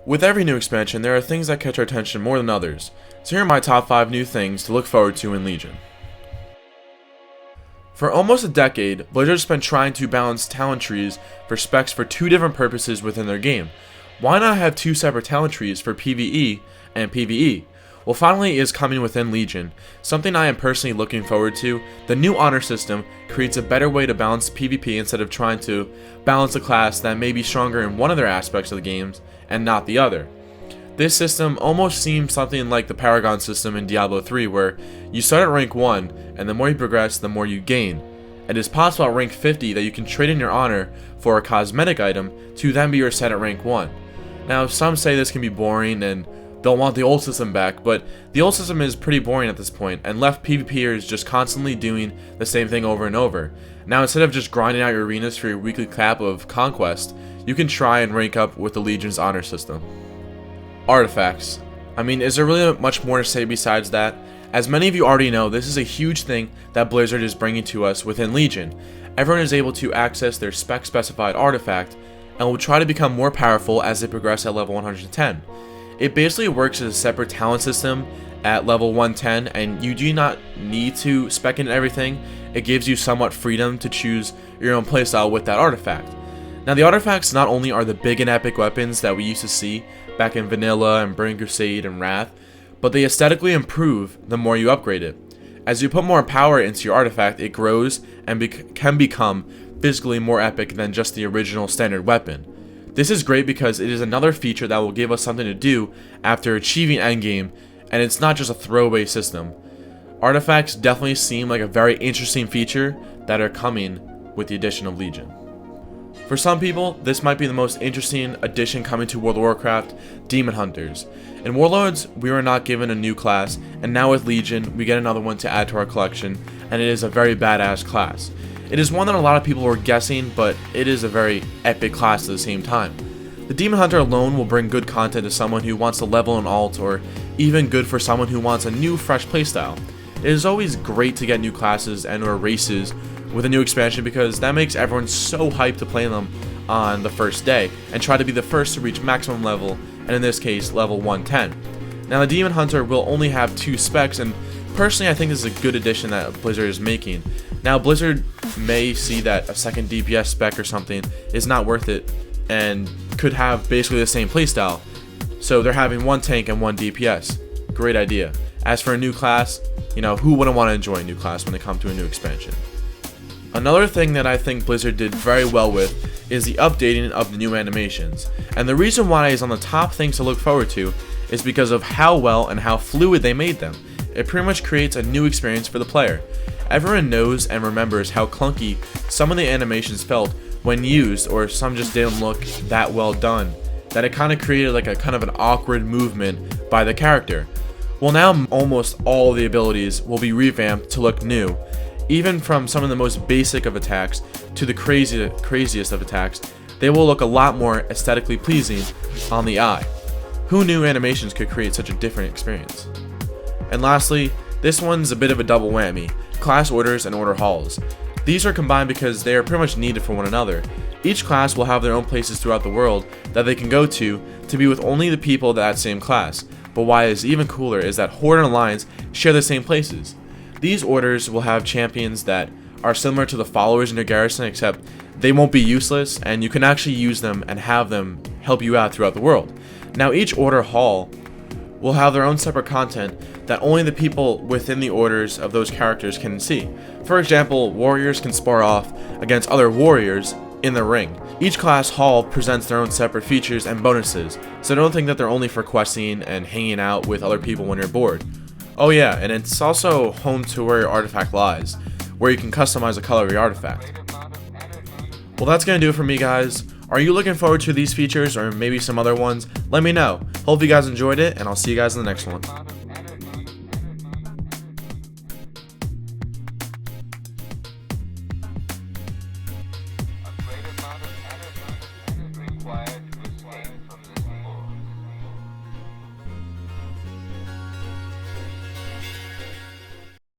With every new expansion, there are things that catch our attention more than others, so here are my top 5 new things to look forward to in Legion. For almost a decade, Blizzard spent trying to balance talent trees for specs for 2 different purposes within their game. Why not have 2 separate talent trees for PvE and PvE? Well, finally it is coming within Legion, something I am personally looking forward to. The new honor system creates a better way to balance PvP instead of trying to balance a class that may be stronger in one of their aspects of the games and not the other. This system almost seems something like the Paragon system in Diablo 3, where you start at rank 1 and the more you progress, the more you gain. It is possible at rank 50 that you can trade in your honor for a cosmetic item to then be reset at rank 1. Now, some say this can be boring and they'll want the old system back, but the old system is pretty boring at this point and left PvPers just constantly doing the same thing over and over. Now, instead of just grinding out your arenas for your weekly cap of conquest, you can try and rank up with the Legion's honor system. Artifacts. I mean, is there really much more to say besides that? As many of you already know, this is a huge thing that Blizzard is bringing to us within Legion. Everyone is able to access their spec-specified artifact and will try to become more powerful as they progress at level 110. It basically works as a separate talent system at level 110, and you do not need to spec in everything. It gives you somewhat freedom to choose your own playstyle with that artifact. Now, the artifacts not only are the big and epic weapons that we used to see back in Vanilla and Burning Crusade and Wrath, but they aesthetically improve the more you upgrade it. As you put more power into your artifact, it grows and can become physically more epic than just the original standard weapon. This is great because it is another feature that will give us something to do after achieving endgame, and it's not just a throwaway system. Artifacts definitely seem like a very interesting feature that are coming with the addition of Legion. For some people, this might be the most interesting addition coming to World of Warcraft: Demon Hunters. In Warlords, we were not given a new class, and now with Legion, we get another one to add to our collection, and it is a very badass class. It is one that a lot of people were guessing, but it is a very epic class at the same time. The Demon Hunter alone will bring good content to someone who wants to level an alt, or even good for someone who wants a new, fresh playstyle. It is always great to get new classes and or races with a new expansion because that makes everyone so hyped to play them on the first day and try to be the first to reach maximum level, and in this case, level 110. Now, the Demon Hunter will only have 2 specs, and personally I think this is a good addition that Blizzard is making. Now, Blizzard may see that a second DPS spec or something is not worth it and could have basically the same playstyle, so they're having 1 tank and 1 DPS. Great idea. As for a new class, who wouldn't want to enjoy a new class when they come to a new expansion? Another thing that I think Blizzard did very well with is the updating of the new animations, and the reason why it is on the top things to look forward to is because of how well and how fluid they made them. It pretty much creates a new experience for the player. Everyone knows and remembers how clunky some of the animations felt when used, or some just didn't look that well done, that it kind of created like a kind of an awkward movement by the character. Well, now almost all the abilities will be revamped to look new, even from some of the most basic of attacks to the craziest of attacks. They will look a lot more aesthetically pleasing on the eye. Who knew animations could create such a different experience? And lastly, this one's a bit of a double whammy: class orders and order halls. These are combined because they are pretty much needed for one another. Each class will have their own places throughout the world that they can go to be with only the people of that same class. But why is even cooler is that Horde and Alliance share the same places. These orders will have champions that are similar to the followers in your garrison, except they won't be useless, and you can actually use them and have them help you out throughout the world. Now, each order hall will have their own separate content that only the people within the orders of those characters can see. For example, warriors can spar off against other warriors in the ring. Each class hall presents their own separate features and bonuses, so don't think that they're only for questing and hanging out with other people when you're bored. Oh yeah, and it's also home to where your artifact lies, where you can customize the color of your artifact. Well, that's gonna do it for me, guys. Are you looking forward to these features or maybe some other ones? Let me know. Hope you guys enjoyed it, and I'll see you guys in the next one.